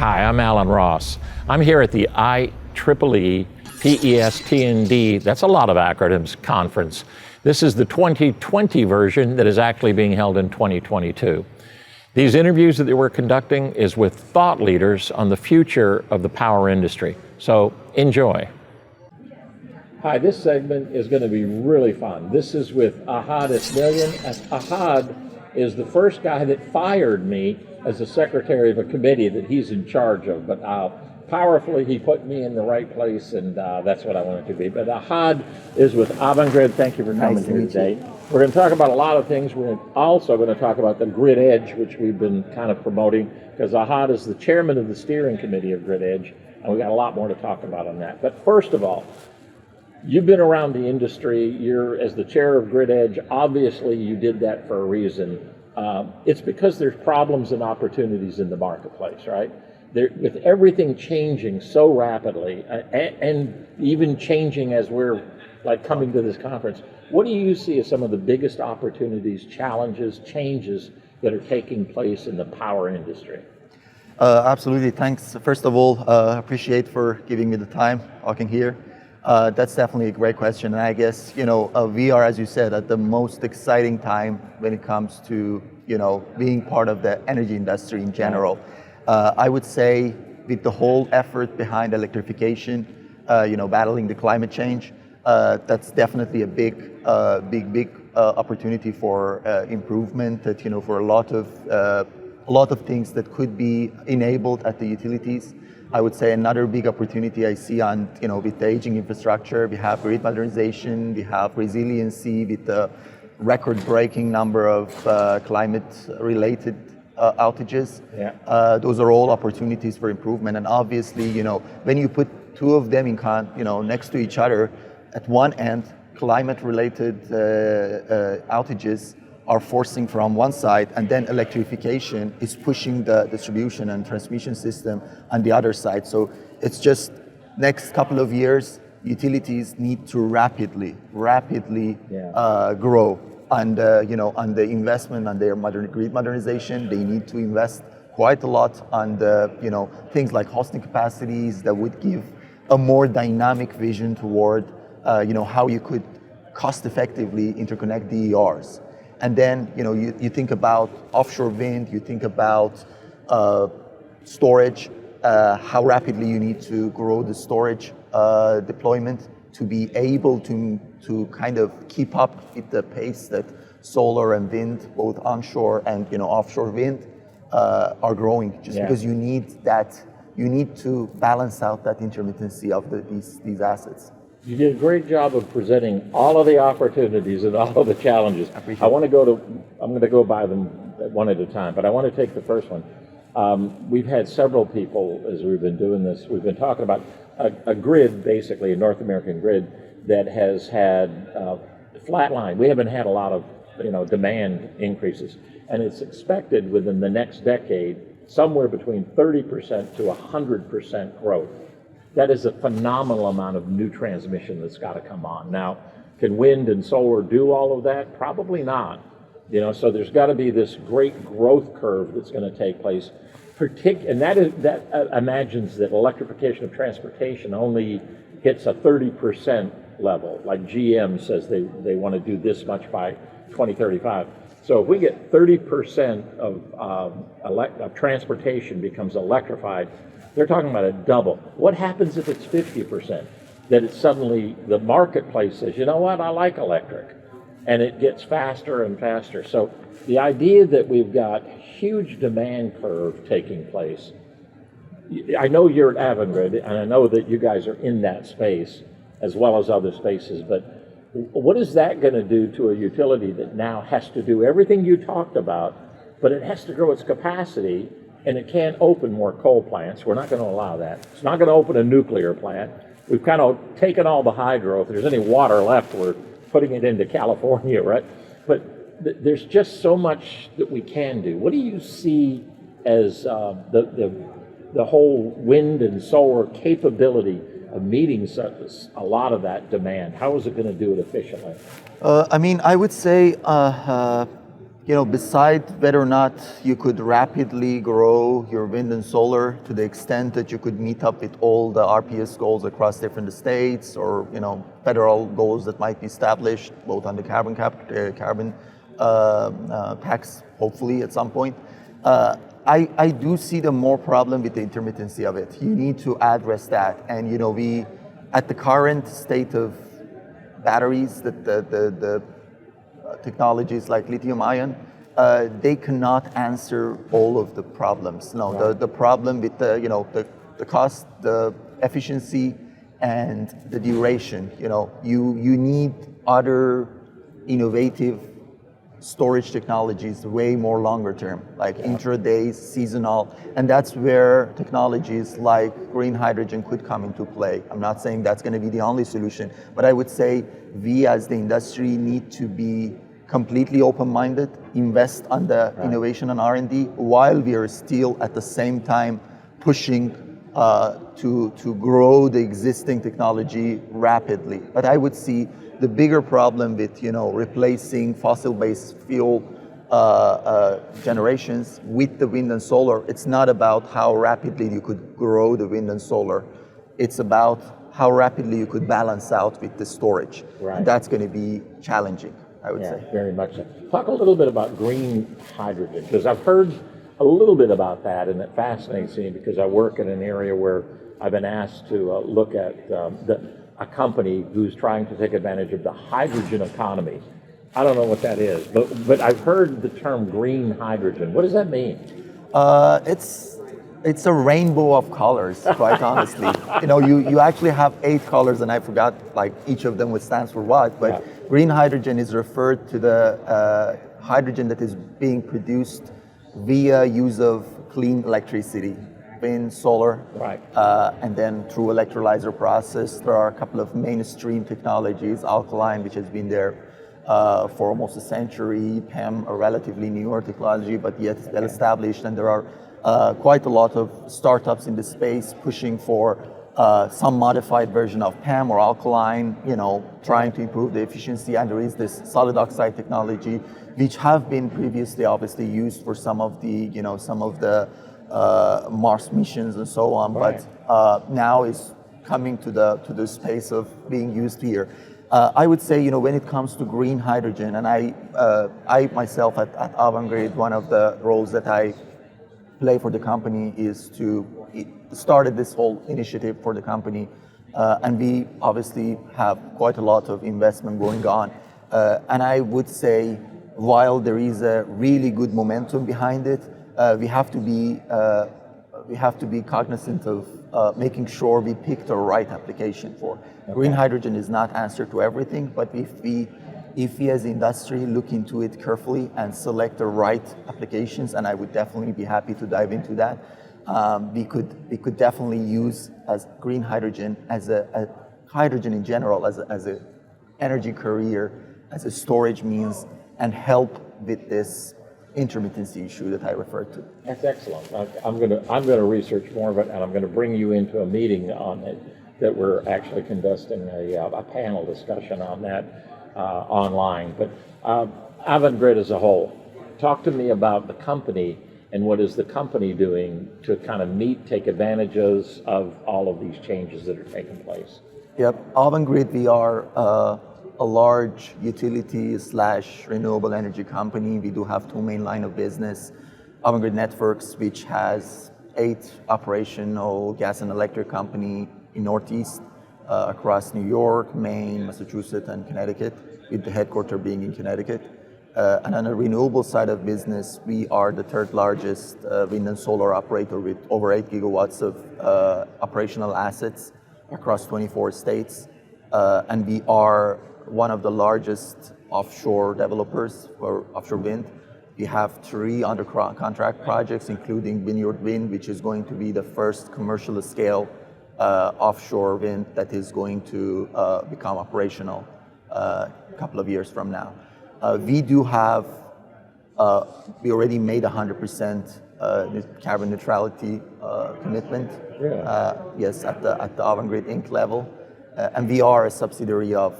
Hi, I'm Alan Ross. I'm here at the IEEE PES T&D, that's a lot of acronyms, conference. This is the 2020 version that is actually being held in 2022. These interviews that we're conducting is with thought leaders on the future of the power industry. So enjoy. Hi, this segment is going to be really fun. This is with Ahad Esmaeilian. Ahad is the first guy that fired me as the secretary of a committee that he's in charge of, but powerfully he put me in the right place, and that's what I wanted to be. But Ahad is with Avangrid. Thank you for coming here today. We're going to talk about a lot of things. We're also going to talk about the Grid Edge, which we've been kind of promoting, because Ahad is the chairman of the steering committee of Grid Edge, and we've got a lot more to talk about on that. But first of all, you've been around the industry. You're, as the chair of Grid Edge, obviously you did that for a reason. It's because there's problems and opportunities in the marketplace, right? With everything changing so rapidly, and even changing as we're like coming to this conference, what do you see as some of the biggest opportunities, challenges, changes that are taking place in the power industry? Absolutely, thanks. First of all, appreciate for giving me the time talking here. That's definitely a great question, and I guess we are, as you said, at the most exciting time when it comes to being part of the energy industry in general. I would say with the whole effort behind electrification, battling the climate change, that's definitely a big opportunity for improvement. That for a lot of things that could be enabled at the utilities. I would say another big opportunity I see on, with the aging infrastructure, we have grid modernization, we have resiliency with the record-breaking number of climate-related outages. Yeah. Those are all opportunities for improvement. And obviously, when you put two of them in next to each other, at one end, climate-related outages are forcing from one side, and then electrification is pushing the distribution and transmission system on the other side. So it's just next couple of years, utilities need to rapidly grow. And on the investment on their grid modernization, they need to invest quite a lot on the things like hosting capacities that would give a more dynamic vision toward how you could cost effectively interconnect DERs. And then, you think about offshore wind, you think about storage, how rapidly you need to grow the storage deployment to be able to kind of keep up with the pace that solar and wind, both onshore and offshore wind, are growing. Because you need to balance out that intermittency of these assets. You did a great job of presenting all of the opportunities and all of the challenges. I'm going to go by them one at a time, but I want to take the first one. We've had several people, as we've been doing this, we've been talking about a grid, basically a North American grid, that has had flatline. We haven't had a lot of demand increases, and it's expected within the next decade somewhere between 30% to 100% growth. That is a phenomenal amount of new transmission that's got to come on. Now, can wind and solar do all of that? Probably not. So there's got to be this great growth curve that's going to take place. And that imagines that electrification of transportation only hits a 30% level, like GM says they want to do this much by 2035. So if we get 30% of transportation becomes electrified, they're talking about a double. What happens if it's 50%? That it's suddenly the marketplace says, you know what, I like electric. And it gets faster and faster. So the idea that we've got huge demand curve taking place, I know you're at Avangrid, and I know that you guys are in that space as well as other spaces, but what is that going to do to a utility that now has to do everything you talked about, but it has to grow its capacity? And it can't open more coal plants. We're not going to allow that. It's not going to open a nuclear plant. We've kind of taken all the hydro. If there's any water left, we're putting it into California, right? But there's just so much that we can do. What do you see as the whole wind and solar capability of meeting a lot of that demand? How is it going to do it efficiently? I would say Besides whether or not you could rapidly grow your wind and solar to the extent that you could meet up with all the RPS goals across different states, or federal goals that might be established, both on the carbon tax, hopefully at some point. I do see the more problem with the intermittency of it. You need to address that, and we, at the current state of batteries, that the technologies like lithium-ion, they cannot answer all of the problems. No, right. the problem with the cost, the efficiency, and the duration. You need other innovative storage technologies way more longer term, like intraday, seasonal, and that's where technologies like green hydrogen could come into play. I'm not saying that's going to be the only solution, but I would say we as the industry need to be completely open-minded, invest on the innovation and R&D, while we are still at the same time pushing to grow the existing technology rapidly. But I would see the bigger problem with replacing fossil-based fuel generations with the wind and solar. It's not about how rapidly you could grow the wind and solar. It's about how rapidly you could balance out with the storage. Right. And that's going to be challenging, I would say. Very much so. Talk a little bit about green hydrogen, because I've heard a little bit about that, and it fascinates me because I work in an area where I've been asked to look at a company who's trying to take advantage of the hydrogen economy. I don't know what that is, but I've heard the term green hydrogen. What does that mean? It's a rainbow of colors, quite honestly. You actually have 8 colors, and I forgot like each of them stands for what, but green hydrogen is referred to the hydrogen that is being produced via use of clean electricity, wind, solar, right. And then through electrolyzer process. There are a couple of mainstream technologies, alkaline, which has been there for almost a century, PEM, a relatively newer technology, but yet well established, and there are quite a lot of startups in the space pushing for some modified version of PEM or alkaline, trying to improve the efficiency, and there is this solid oxide technology, which have been previously obviously used for some of the Mars missions and so on, right. But now is coming to the space of being used here. I would say, when it comes to green hydrogen, and I myself at Avangrid, one of the roles that I play for the company is to started this whole initiative for the company, and we obviously have quite a lot of investment going on. And I would say, while there is a really good momentum behind it, we have to be cognizant of making sure we pick the right application for. Okay. Green hydrogen is not answer to everything, but if we as industry look into it carefully and select the right applications, and I would definitely be happy to dive into that, we could definitely use as green hydrogen as a hydrogen in general as a energy carrier, as a storage means, and help with this intermittency issue that I referred to. That's excellent. I'm gonna research more of it, and I'm gonna bring you into a meeting on it that we're actually conducting a panel discussion on that online. But Avangrid as a whole, talk to me about the company and what is the company doing to kind of take advantages of all of these changes that are taking place. Yep, Avangrid, we are a large utility / renewable energy company. We do have 2 main line of business. Avangrid Networks, which has 8 operational gas and electric company in Northeast, across New York, Maine, Massachusetts, and Connecticut, with the headquarters being in Connecticut. And on the renewable side of business, we are the 3rd largest wind and solar operator with over 8 gigawatts of operational assets across 24 states. And we are one of the largest offshore developers for offshore wind. We have 3 under contract projects, including Vineyard Wind, which is going to be the first commercial scale offshore wind that is going to become operational a couple of years from now. We do have, we already made 100% carbon neutrality commitment. Yeah. Yes, at the Avangrid Inc. level. And we are a subsidiary of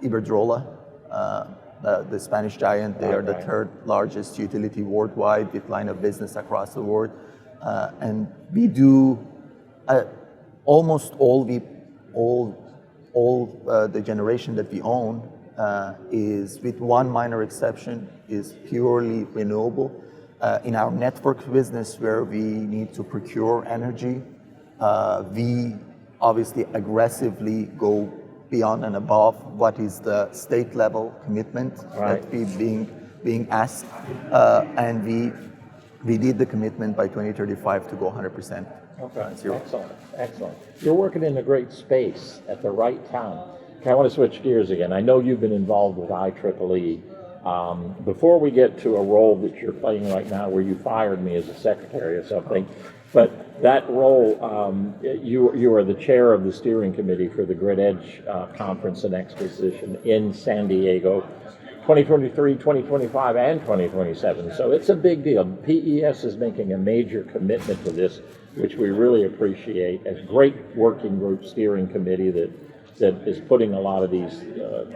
Iberdrola, the Spanish giant. They are the Right. third largest utility worldwide with line of business across the world. And we do almost all the generation that we own is, with one minor exception, is purely renewable. In our network business, where we need to procure energy, we obviously aggressively go beyond and above what is the state level commitment Right. that we being asked, and we did the commitment by 2035 to go 100%. Okay, Zero. excellent, excellent. You're working in a great space at the right time. Okay, I want to switch gears again. I know you've been involved with IEEE. Before we get to a role that you're playing right now, where you fired me as a secretary or something, but that role, you are the chair of the steering committee for the Grid Edge Conference and Exposition in San Diego, 2023, 2025, and 2027. So it's a big deal. PES is making a major commitment to this, which we really appreciate. A great working group steering committee that is putting a lot of these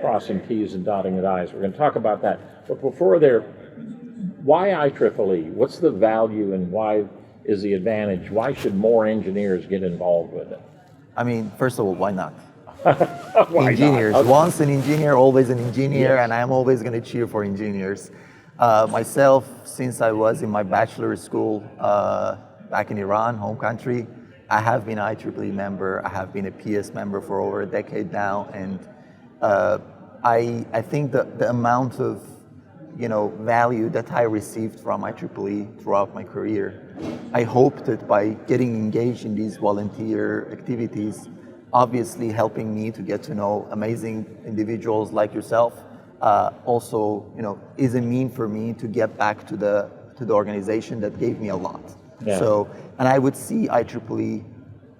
crossing T's and dotting the I's. We're going to talk about that. But before there, why IEEE? What's the value and why is the advantage? Why should more engineers get involved with it? I mean, first of all, why not? Why Engineers. not? Okay. Once an engineer, always an engineer, Yes. and I'm always going to cheer for engineers. Myself, since I was in my bachelor's school back in Iran, home country, I have been an IEEE member. I have been a PS member for over a decade now, and I think the amount of value that I received from IEEE throughout my career, I hope that by getting engaged in these volunteer activities, obviously helping me to get to know amazing individuals like yourself, also is a mean for me to get back to the organization that gave me a lot. Yeah. So, and I would see IEEE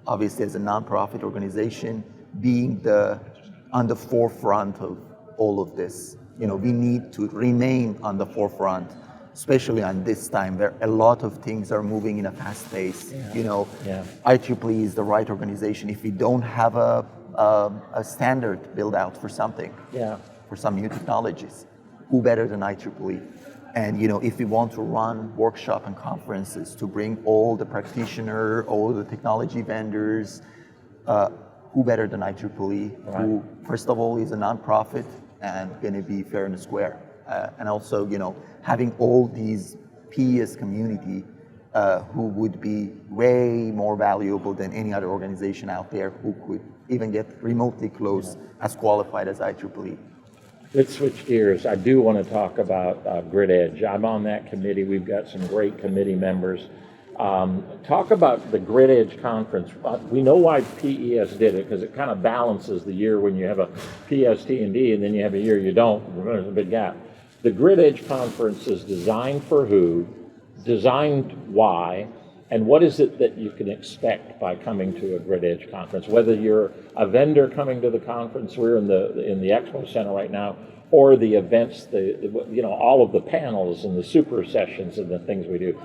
obviously as a nonprofit organization being on the forefront of all of this. We need to remain on the forefront, especially on this time where a lot of things are moving in a fast pace. Yeah. IEEE is the right organization. If we don't have a standard built out for something, for some new technologies, who better than IEEE? And if we want to run workshop and conferences to bring all the practitioners, all the technology vendors, who better than IEEE? Right. Who, first of all, is a nonprofit and going to be fair and square, and also having all these PES community who would be way more valuable than any other organization out there who could even get remotely close as qualified as IEEE. Let's switch gears. I do want to talk about Grid Edge. I'm on that committee. We've got some great committee members. Talk about the Grid Edge conference. We know why PES did it, because it kind of balances the year when you have a PST&D and then you have a year you don't. There's a big gap. The Grid Edge conference is designed for who, designed why, and what is it that you can expect by coming to a Grid Edge conference? Whether you're a vendor coming to the conference, we're in the Expo Center right now, or the events, all of the panels and the super sessions and the things we do.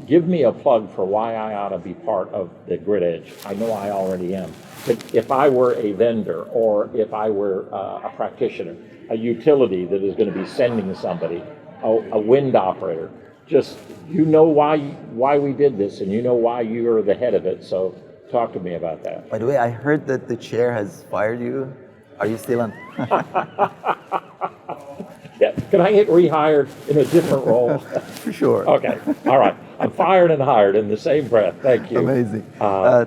Give me a plug for why I ought to be part of the Grid Edge. I know I already am. But if I were a vendor, or if I were a practitioner, a utility that is going to be sending somebody, a wind operator, just why we did this, and why you are the head of it. So talk to me about that. By the way, I heard that the chair has fired you. Are you still on? Yeah. Can I get rehired in a different role? For sure. Okay. All right. I'm fired and hired in the same breath. Thank you. Amazing.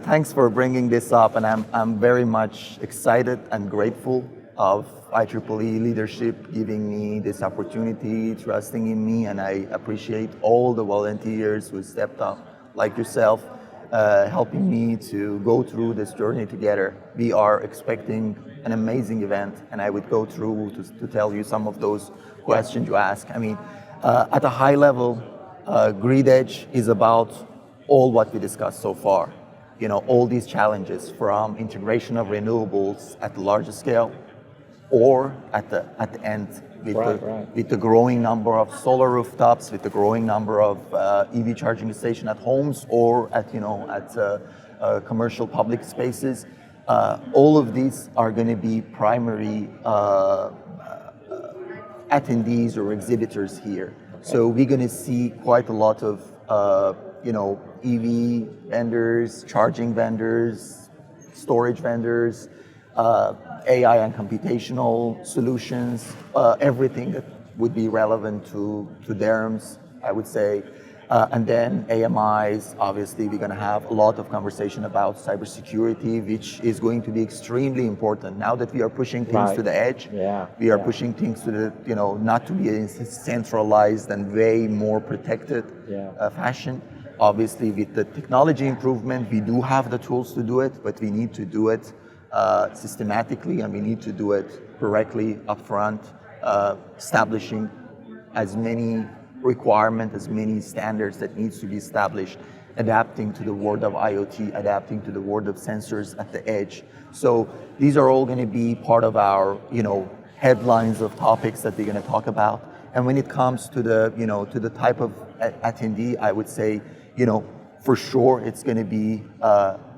Thanks for bringing this up, and I'm very much excited and grateful of IEEE leadership giving me this opportunity, trusting in me, and I appreciate all the volunteers who stepped up, like yourself, helping me to go through this journey together. We are expecting an amazing event, and I would go through to tell you some of those questions you ask. I mean, at a high level, Grid Edge is about all what we discussed so far. All these challenges, from integration of renewables at the largest scale, or at the end with the growing number of solar rooftops, with the growing number of EV charging stations at homes, or at commercial public spaces. All of these are going to be primary attendees or exhibitors here. So we're going to see quite a lot of EV vendors, charging vendors, storage vendors, AI and computational solutions, everything that would be relevant to DERMS, I would say. And then AMIs, obviously, we're going to have a lot of conversation about cybersecurity, which is going to be extremely important. Now that we are pushing things to the edge, we are pushing things to the, not to be in a centralized and way more protected fashion. Obviously, with the technology improvement, we do have the tools to do it, but we need to do it systematically, and we need to do it correctly upfront, establishing as many requirements, as many standards that needs to be established, adapting to the world of IoT, adapting to the world of sensors at the edge. So these are all going to be part of our, headlines of topics that we're going to talk about. And when it comes to the, to the type of attendee, I would say, for sure it's going to be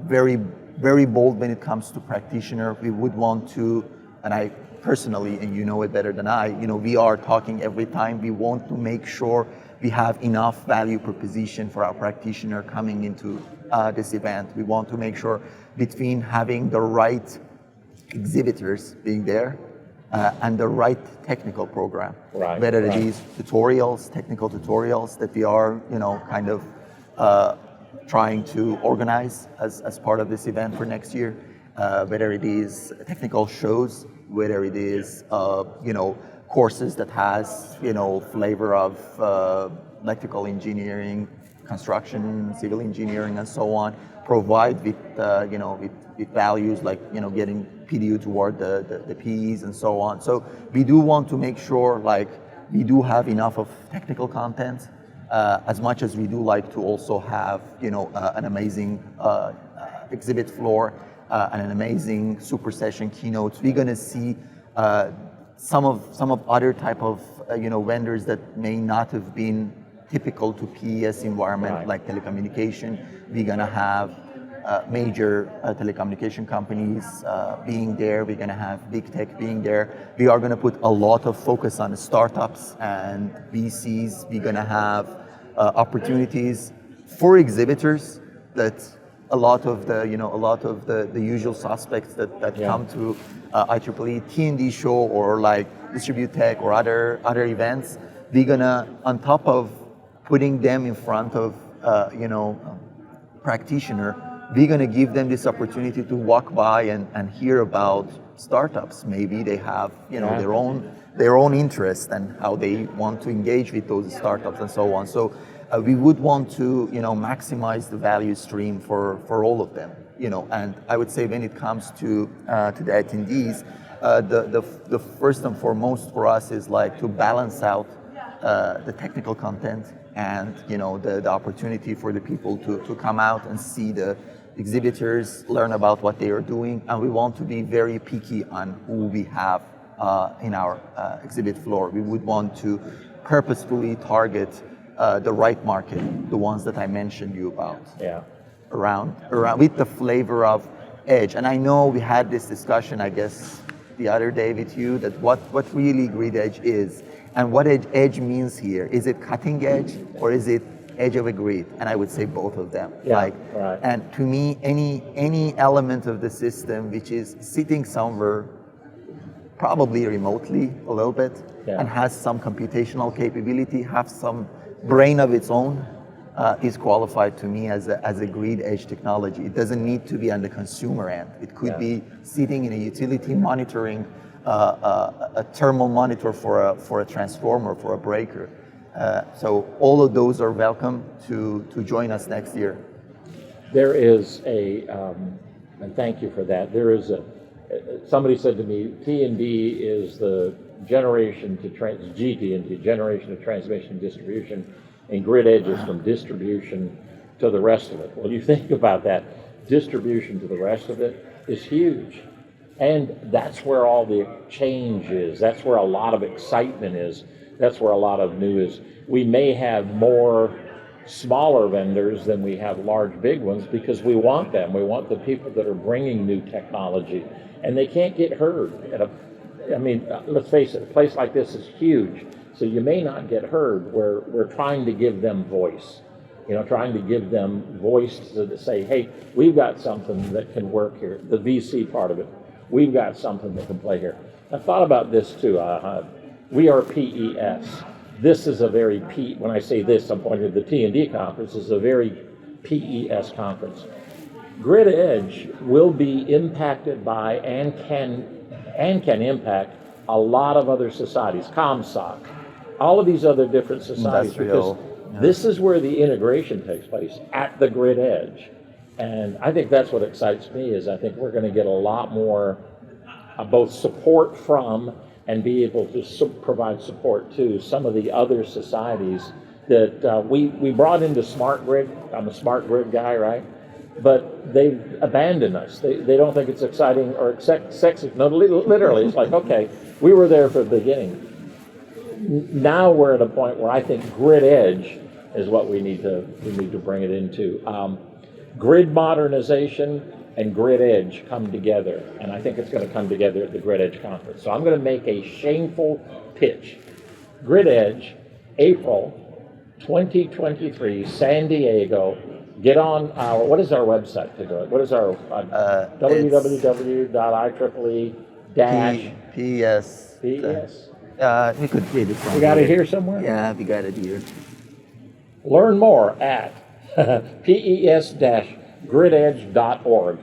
very, very bold when it comes to practitioner. We would want to, and I personally, and you know it better than I, we are talking every time. We want to make sure we have enough value proposition for our practitioner coming into this event. We want to make sure between having the right exhibitors being there and the right technical program, whether it is tutorials, technical tutorials that we are, kind of trying to organize as part of this event for next year, whether it is technical shows, whether it is, courses that has, flavor of electrical engineering, construction, civil engineering, and so on, provide with, with values like, getting PDU toward the PEs and so on. So we do want to make sure, like, we do have enough of technical content, as much as we do like to also have, an amazing exhibit floor, and an amazing super session keynotes. We're going to see some of other type of vendors that may not have been typical to PES environment, like telecommunication. We're going to have major telecommunication companies being there. We're going to have big tech being there. We are going to put a lot of focus on startups and VCs. We're going to have opportunities for exhibitors that a lot of the usual suspects that come to IEEE T&D show or like Distribute Tech or other events. We're gonna, on top of putting them in front of practitioner, we're gonna give them this opportunity to walk by and hear about startups. Maybe they have their own interest and how they want to engage with those startups and so on. So we would want to maximize the value stream for all of them. And I would say when it comes to the attendees, the first and foremost for us is like to balance out the technical content and the opportunity for the people to come out and see the exhibitors, learn about what they are doing, and we want to be very picky on who we have in our exhibit floor. We would want to purposefully target the right market, the ones that I mentioned you about. Around with the flavor of edge. And I know we had this discussion, I guess, the other day with you, that what really grid edge is and what edge means here. Is it cutting edge or is it edge of a grid? And I would say both of them. And to me, any element of the system which is sitting somewhere, probably remotely a little bit, and has some computational capability, have some brain of its own, is qualified to me as a grid edge technology. It doesn't need to be on the consumer end. It could be sitting in a utility monitoring a thermal monitor for a transformer, for a breaker. So all of those are welcome to join us next year. There is and thank you for that. There is somebody said to me, T&D is the generation to GT&D, generation of transmission and distribution, and grid edge is from distribution to the rest of it. Well, you think about that, distribution to the rest of it is huge. And that's where all the change is. That's where a lot of excitement is. That's where a lot of new is. We may have more smaller vendors than we have large big ones because we want them. We want the people that are bringing new technology, and they can't get heard I mean, let's face it, a place like this is huge, so you may not get heard. We're trying to give them voice, trying to give them voice to say, hey, we've got something that can work here, the VC part of it. We've got something that can play here. I've thought about this too. We are PES. This is a very when I say this, I'm pointing to the T&D conference, is a very PES conference. Grid Edge will be impacted by and can impact a lot of other societies, ComSoc, all of these other different societies, because this is where the integration takes place, at the grid edge. And I think that's what excites me, is I think we're going to get a lot more both support from and be able to provide support to some of the other societies that we brought into smart grid. I'm a smart grid guy, right? But they've abandoned us. They don't think it's exciting or sexy. No, literally, it's like, okay, we were there from the beginning. Now we're at a point where I think grid edge is what we need to bring it into. Grid modernization and grid edge come together, and I think it's going to come together at the Grid Edge conference. So I'm going to make a shameful pitch. Grid Edge, April 2023, San Diego. Get on what is our website to do it? What is our www.IEEE-PES? PES. We could read it. We got it here somewhere? Yeah, we got it here. Learn more at pes-gridedge.org.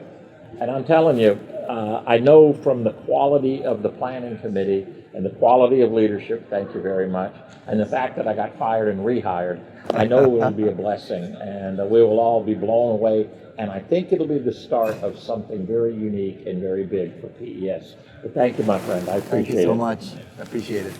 And I'm telling you, I know from the quality of the planning committee and the quality of leadership, thank you very much, and the fact that I got fired and rehired, I know it will be a blessing, and we will all be blown away, and I think it'll be the start of something very unique and very big for PES. But thank you, my friend. I appreciate it. Thank you so much. I appreciate it.